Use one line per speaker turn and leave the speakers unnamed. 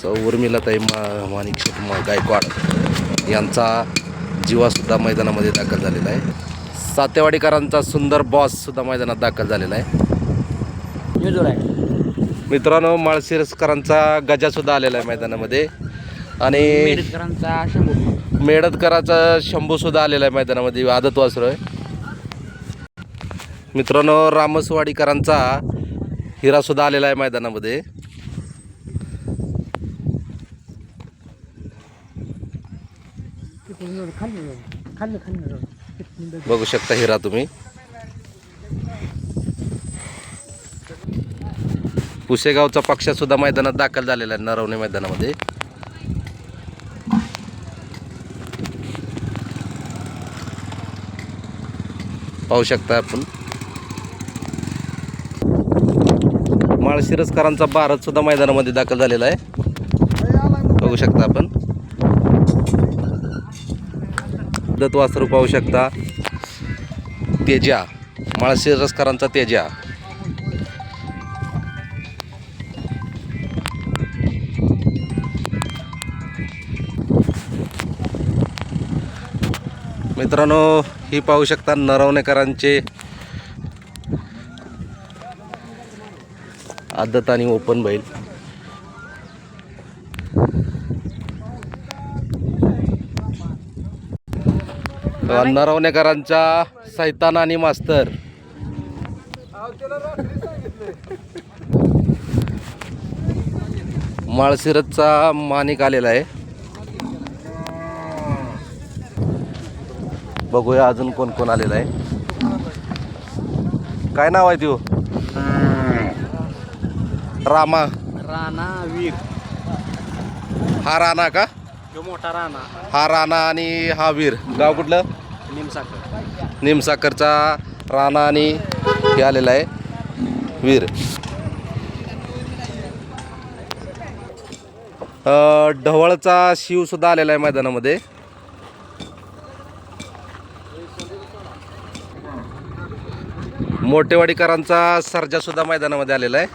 उर्मिलाताई माणिकशेठ गायकवाड यांचा जीवासुद्धा मैदानामध्ये दाखल झालेला आहे. सातेवाडीकरांचा सुंदर बॉससुद्धा मैदानात दाखल झालेला आहे. मित्रांनो, माळशिरसकरांचा गजासुद्धा आलेला आहे मैदानामध्ये आणि मेडदकरांचा शंभूसुद्धा आलेला आहे मैदानामध्ये. आदत वासरू आहे. मित्रांनो, रामसवाडीकरांचा हिरासुद्धा आलेला आहे मैदानामध्ये. बघू शकता हिरा तुम्ही. पुसेगावचा पक्ष सुद्धा मैदानात दाखल झालेला आहे नरवणे मैदानामध्ये. पाहू शकता आपण. माळशिरसकरांचा भारत सुद्धा मैदानामध्ये दाखल झालेला आहे. बघू शकता आपण. दत्त वासरू पाहू शकता. तेजा, माळशिरसकरांचा तेजा. मित्रांनो, ही पाहू शकता नरवणेकरांचे आदत आणि ओपन बैल. नरवणेकरांचा सैतान आणि मास्तर. माळशिरसचा माणिक आलेला आहे. बघूया अजून कोण कोण आलेला आहे. काय नाव आहे त्यो? रामा.
राणा वीर.
हा राणा का?
मोठा राणा.
हा राणा आणि हा वीर. गाव कुठलं?
निमसाकर.
निमसाकरचा राणा आणि हे आलेला आहे वीर. ढवळचा शिव सुद्धा आलेला आहे मैदानामध्ये. मोठेवाडीकरांचा सर्जा सुद्धा मैदानामध्ये आलेला आहे.